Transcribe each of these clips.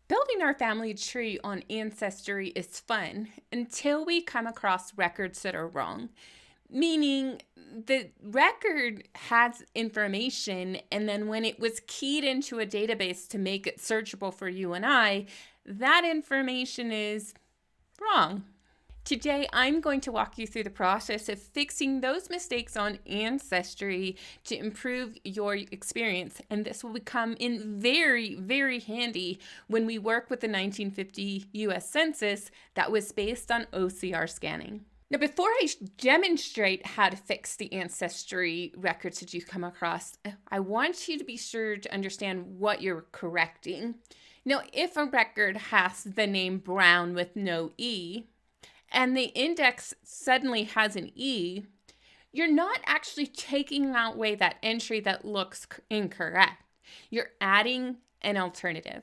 Building our family tree on Ancestry is fun until we come across records that are wrong. Meaning the record has information, and then when it was keyed into a database to make it searchable for you and I, that information is wrong. Today, I'm going to walk you through the process of fixing those mistakes on Ancestry to improve your experience. And this will come in very, very handy when we work with the 1950 US Census that was based on OCR scanning. Now, before I demonstrate how to fix the Ancestry records that you come across, I want you to be sure to understand what you're correcting. Now, if a record has the name Brown with no E, and the index suddenly has an E, you're not actually taking away that entry that looks incorrect. You're adding an alternative.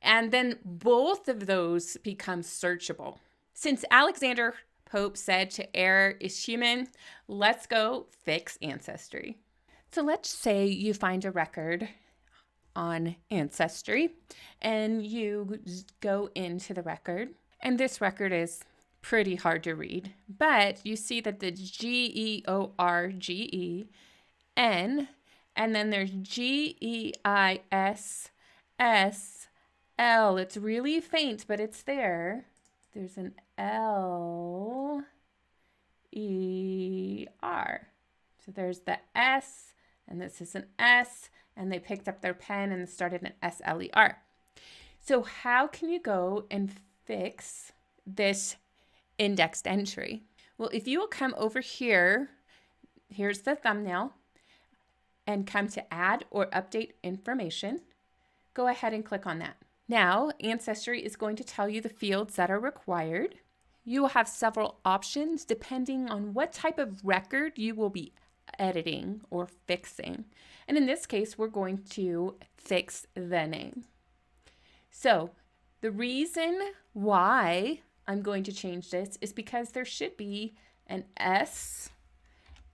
And then both of those become searchable. Since Alexander Pope said to err is human, let's go fix Ancestry. So let's say you find a record on Ancestry and you go into the record, and this record is pretty hard to read, but you see that the Georgen, and then there's Geissl. It's really faint, but it's there. There's an LER. So there's the S, and this is an S, and they picked up their pen and started an SLER. So how can you go and fix this indexed entry? Well, if you will come over here, here's the thumbnail, and come to add or update information, go ahead and click on that. Now, Ancestry is going to tell you the fields that are required. You will have several options depending on what type of record you will be editing or fixing. And in this case, we're going to fix the name. So the reason why I'm going to change this is because there should be an S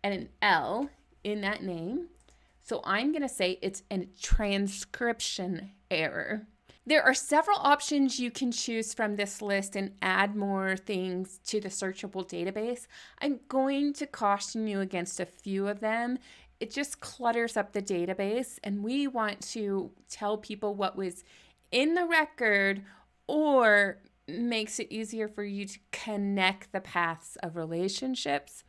and an L in that name. So I'm going to say it's a transcription error. There are several options you can choose from this list and add more things to the searchable database. I'm going to caution you against a few of them. It just clutters up the database, and we want to tell people what was in the record or makes it easier for you to connect the paths of relationships.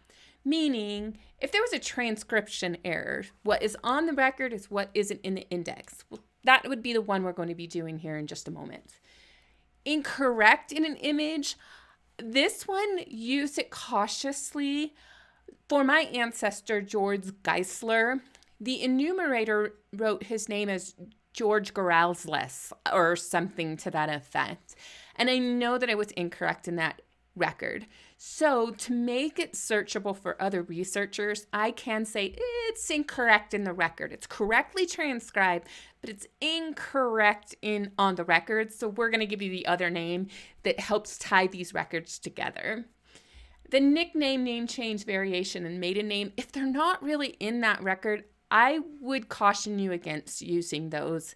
Meaning, if there was a transcription error, what is on the record is what isn't in the index. Well, that would be the one we're going to be doing here in just a moment. Incorrect in an image, this one, use it cautiously. For my ancestor, George Geissl, the enumerator wrote his name as George Garalsles or something to that effect. And I know that I was incorrect in that record. So to make it searchable for other researchers, I can say it's incorrect in the record. It's correctly transcribed, but it's incorrect on the record. So we're going to give you the other name that helps tie these records together. The nickname, name change, variation, and maiden name, if they're not really in that record, I would caution you against using those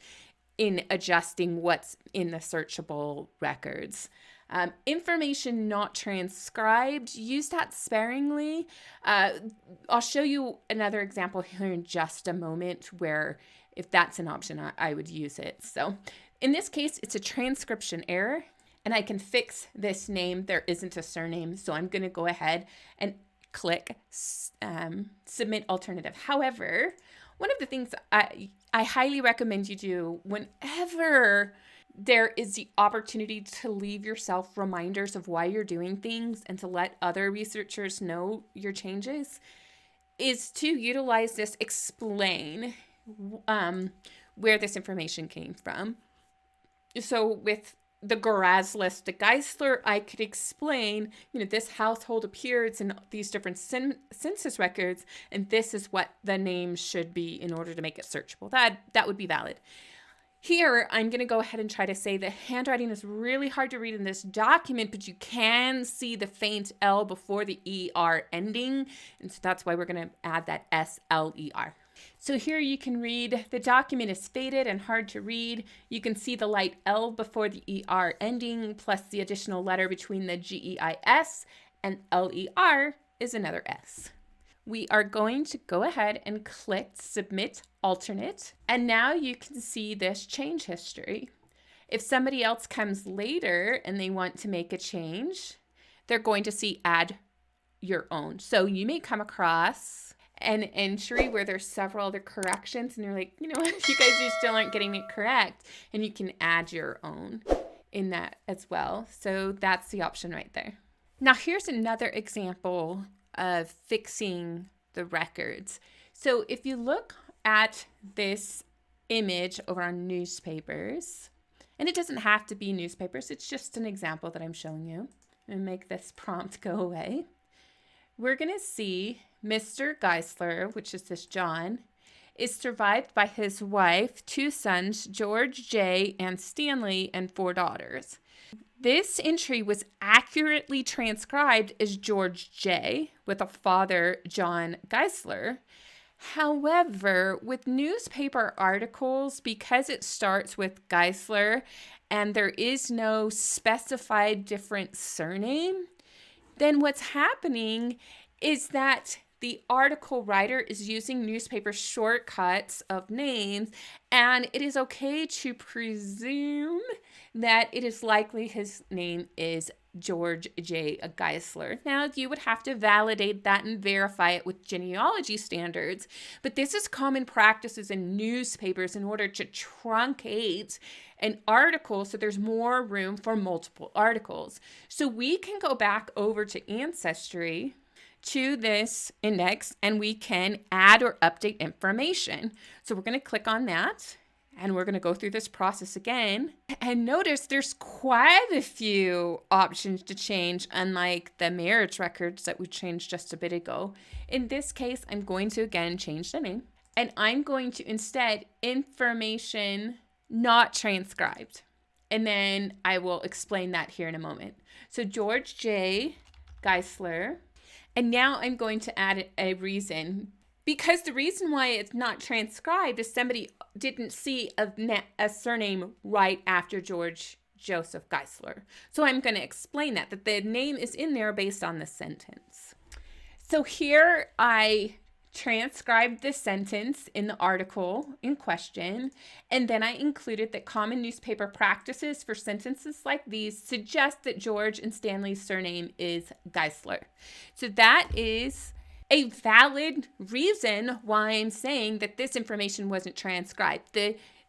in adjusting what's in the searchable records. Information not transcribed, use that sparingly. I'll show you another example here in just a moment where if that's an option, I would use it. So in this case, it's a transcription error, and I can fix this name. There isn't a surname, so I'm going to go ahead and click submit alternative. However, one of the things I highly recommend you do whenever there is the opportunity to leave yourself reminders of why you're doing things and to let other researchers know your changes is to utilize this explain where this information came from. So with the Garalsles, the Geissl, I could explain, this household appears in these different census records, and this is what the name should be in order to make it searchable. That would be valid. Here, I'm going to go ahead and try to say the handwriting is really hard to read in this document, but you can see the faint L before the ER ending, and so that's why we're going to add that SLER. So here you can read, the document is faded and hard to read. You can see the light L before the ER ending, plus the additional letter between the GEIS and LER is another S. We are going to go ahead and click Submit Alternate. And now you can see this change history. If somebody else comes later and they want to make a change, they're going to see Add Your Own. So you may come across an entry where there's several other corrections and you're like, you know what, you still aren't getting it correct. And you can add your own in that as well. So that's the option right there. Now here's another example of fixing the records. So if you look at this image over on newspapers, and it doesn't have to be newspapers, it's just an example that I'm showing you. And make this prompt go away. We're going to see Mr. Geisler, which is this John, is survived by his wife, 2 sons, George J. and Stanley, and 4 daughters. This entry was accurately transcribed as George J. with a father, John Geisler. However, with newspaper articles, because it starts with Geisler and there is no specified different surname, then what's happening is that the article writer is using newspaper shortcuts of names, and it is okay to presume that it is likely his name is George J. Geisler. Now, you would have to validate that and verify it with genealogy standards, but this is common practices in newspapers in order to truncate an article so there's more room for multiple articles. So we can go back over to Ancestry, to this index, and we can add or update information. So we're going to click on that, and we're going to go through this process again. And notice there's quite a few options to change, unlike the marriage records that we changed just a bit ago. In this case, I'm going to again change the name, and I'm going to instead information not transcribed. And then I will explain that here in a moment. So George J. Geisler. And now I'm going to add a reason, because the reason why it's not transcribed is somebody didn't see a surname right after George Joseph Geisler. So I'm going to explain that the name is in there based on the sentence. So here I transcribed the sentence in the article in question, and then I included that common newspaper practices for sentences like these suggest that George and Stanley's surname is Geisler. So that is a valid reason why I'm saying that this information wasn't transcribed.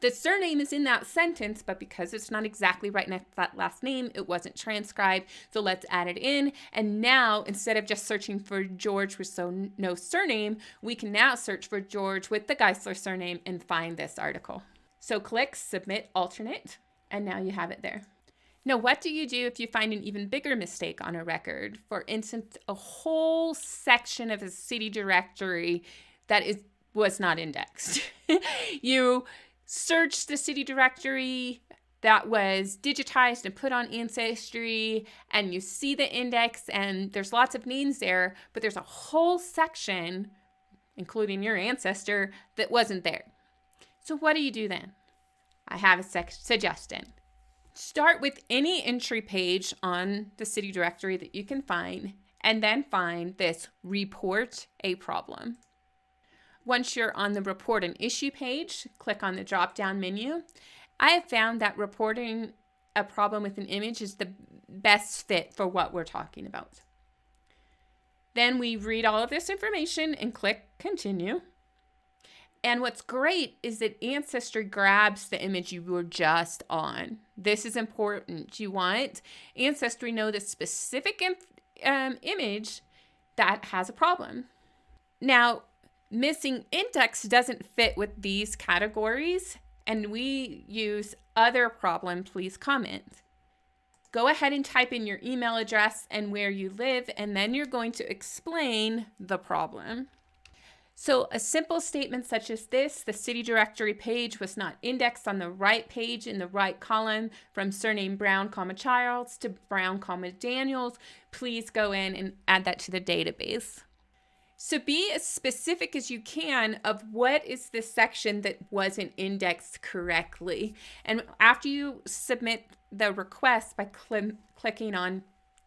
The surname is in that sentence, but because it's not exactly right next to that last name, it wasn't transcribed. So let's add it in. And now, instead of just searching for George with no surname, we can now search for George with the Geisler surname and find this article. So click Submit Alternate, and now you have it there. Now, what do you do if you find an even bigger mistake on a record? For instance, a whole section of a city directory that was not indexed. You search the city directory that was digitized and put on Ancestry, and you see the index, and there's lots of names there, but there's a whole section, including your ancestor, that wasn't there. So what do you do then? I have a suggestion. Start with any entry page on the city directory that you can find, and then find this Report a Problem. Once you're on the Report an Issue page, click on the drop-down menu. I have found that reporting a problem with an image is the best fit for what we're talking about. Then we read all of this information and click Continue. And what's great is that Ancestry grabs the image you were just on. This is important. You want Ancestry to know the specific image that has a problem. Now, missing index doesn't fit with these categories, and we use other problem, please comment. Go ahead and type in your email address and where you live, and then you're going to explain the problem. So a simple statement such as this: the city directory page was not indexed on the right page in the right column from surname Brown, Childs to Brown, Daniels. Please go in and add that to the database. So be as specific as you can of what is the section that wasn't indexed correctly. And after you submit the request by clicking on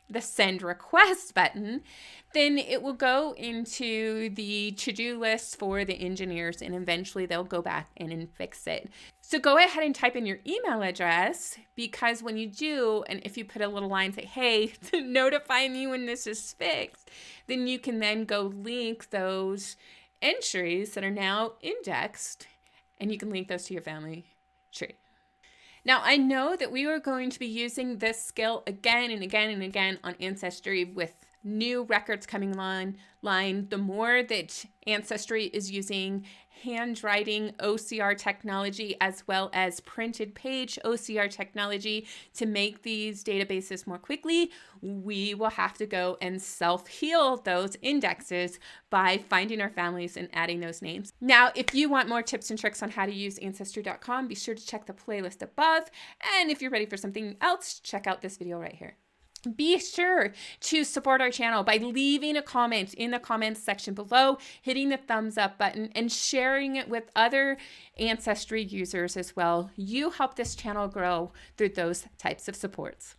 the send request button, then it will go into the to-do list for the engineers, and eventually they'll go back in and fix it. So go ahead and type in your email address, because when you do, and if you put a little line, say, hey, notify me when this is fixed, then you can then go link those entries that are now indexed, and you can link those to your family tree. Now, I know that we are going to be using this skill again and again and again on Ancestry with new records coming online. The more that Ancestry is using handwriting OCR technology as well as printed page OCR technology to make these databases more quickly, we will have to go and self-heal those indexes by finding our families and adding those names. Now, if you want more tips and tricks on how to use Ancestry.com, be sure to check the playlist above. And if you're ready for something else, check out this video right here. Be sure to support our channel by leaving a comment in the comments section below, hitting the thumbs up button, and sharing it with other Ancestry users as well. You help this channel grow through those types of supports.